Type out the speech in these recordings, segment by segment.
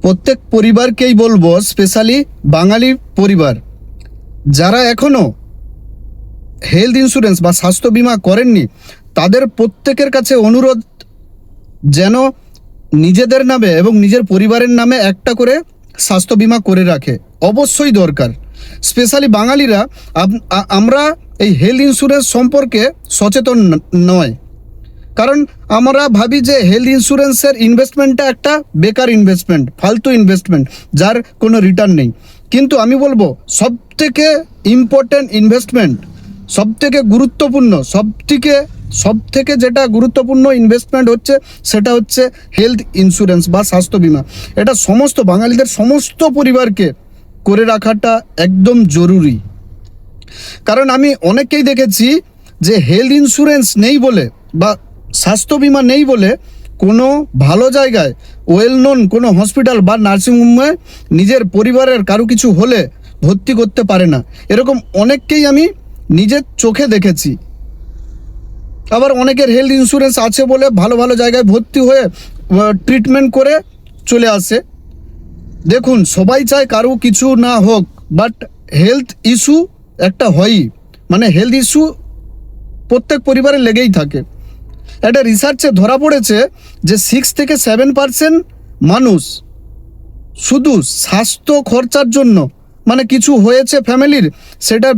প্রত্যেক পরিবারকেই বলবো, স্পেশালি বাঙালি পরিবার যারা এখনও হেলথ ইন্স্যুরেন্স বা স্বাস্থ্য বিমা করেননি, তাদের প্রত্যেকের কাছে অনুরোধ যেন নিজেদের নামে এবং নিজের পরিবারের নামে একটা করে স্বাস্থ্য বিমা করে রাখে। অবশ্যই দরকার। স্পেশালি বাঙালিরা আমরা এই হেলথ ইন্স্যুরেন্স সম্পর্কে সচেতন নয়, কারণ আমরা ভাবি যে হেলথ ইন্স্যুরেন্সের ইনভেস্টমেন্টটা একটা বেকার ইনভেস্টমেন্ট, ফালতু ইনভেস্টমেন্ট, যার কোনো রিটার্ন নেই। কিন্তু আমি বলবো সবথেকে ইম্পর্ট্যান্ট ইনভেস্টমেন্ট, সবথেকে গুরুত্বপূর্ণ, সবথেকে যেটা গুরুত্বপূর্ণ ইনভেস্টমেন্ট হচ্ছে সেটা হচ্ছে হেলথ ইন্স্যুরেন্স বা স্বাস্থ্য বিমা। এটা সমস্ত বাঙালিদের সমস্ত পরিবারকে করে রাখাটা একদম জরুরি। কারণ আমি অনেককেই দেখেছি যে হেলথ ইন্স্যুরেন্স নেই বলে বা স্বাস্থ্য বিমা নেই বলে কোনো ভালো জায়গায়, ওয়েল নোন কোনো হসপিটাল বা নার্সিংহোমে নিজের পরিবারের কারো কিছু হলে ভর্তি করতে পারে না। এরকম অনেককেই আমি নিজের চোখে দেখেছি। আবার অনেকের হেলথ ইন্স্যুরেন্স আছে বলে ভালো ভালো জায়গায় ভর্তি হয়ে ট্রিটমেন্ট করে চলে আসে। দেখুন, সবাই চায় কারো কিছু না হোক, বাট হেলথ ইস্যু একটা হয়ই, মানে হেলথ ইস্যু প্রত্যেক পরিবারে লেগেই থাকে। একটা রিসার্চে ধরা পড়েছে যে 6 থেকে 7% মানুষ শুধু স্বাস্থ্য খরচার জন্য, মানে কিছু হয়েছে ফ্যামিলির, সেটা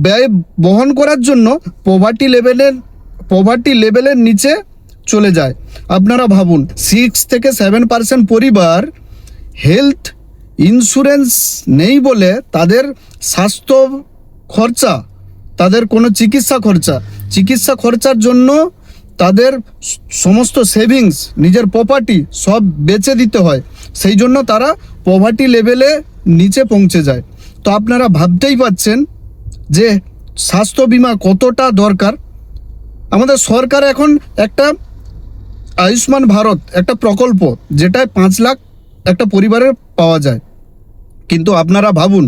ব্যয় বহন করার জন্য পভার্টি লেভেলের নিচে চলে যায়। আপনারা ভাবুন, 6 থেকে 7% পরিবার হেলথ ইন্স্যুরেন্স নেই বলে তাদের স্বাস্থ্য খরচা, তাদের কোনো চিকিৎসা খরচার জন্য তাদের সমস্ত সেভিংস, নিজের প্রপার্টি সব বেচে দিতে হয়। সেই জন্য তারা পভার্টি লেভেলে নিচে পৌঁছে যায়। তো আপনারা ভাবতেই পাচ্ছেন যে স্বাস্থ্য বিমা কতটা দরকার। আমাদের সরকার এখন একটা আয়ুষ্মান ভারত একটা প্রকল্প, যেটায় 5 লাখ একটা পরিবারের পাওয়া যায়। কিন্তু আপনারা ভাবুন,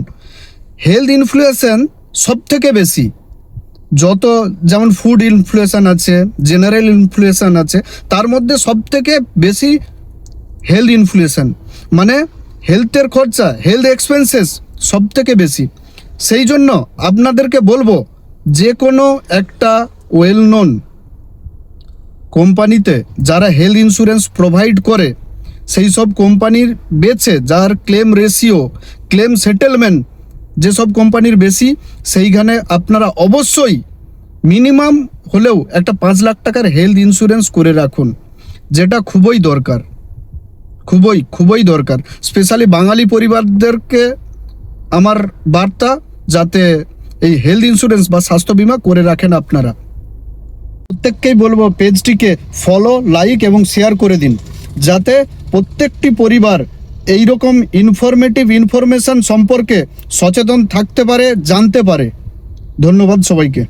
হেলথ ইনফ্লুয়েশন সব থেকে বেশি, যত যেমন ফুড ইনফ্লুয়েশন আছে, জেনারেল ইনফ্লুয়েশন আছে, তার মধ্যে সব থেকে বেশি হেলথ ইনফ্লুয়েশন, মানে হেলথের খরচা, হেলথ এক্সপেন্সেস সব থেকে বেশি। সেই জন্য আপনাদেরকে বলবো, যে কোনো একটা ওয়েল নোন কোম্পানিতে যারা হেলথ ইন্স্যুরেন্স প্রোভাইড করে, সেই সব কোম্পানির বেছে যার ক্লেম রেশিও, ক্লেম সেটেলমেন্ট যেসব কোম্পানির বেশি, সেইখানে আপনারা অবশ্যই মিনিমাম হলেও একটা 5 লাখ টাকার হেলথ ইন্স্যুরেন্স করে রাখুন, যেটা খুবই দরকার। স্পেশালি বাঙালি পরিবারদেরকে আমার বার্তা, যাতে এই হেলথ ইন্স্যুরেন্স বা স্বাস্থ্য বিমা করে রাখেন। আপনারা প্রত্যেককেই বলবো পেজটিকে ফলো, লাইক এবং শেয়ার করে দিন, যাতে প্রত্যেকটি পরিবার এইরকম ইনফরমেশন সম্পর্কে সচেতন থাকতে পারে, জানতে পারে। ধন্যবাদ সবাইকে।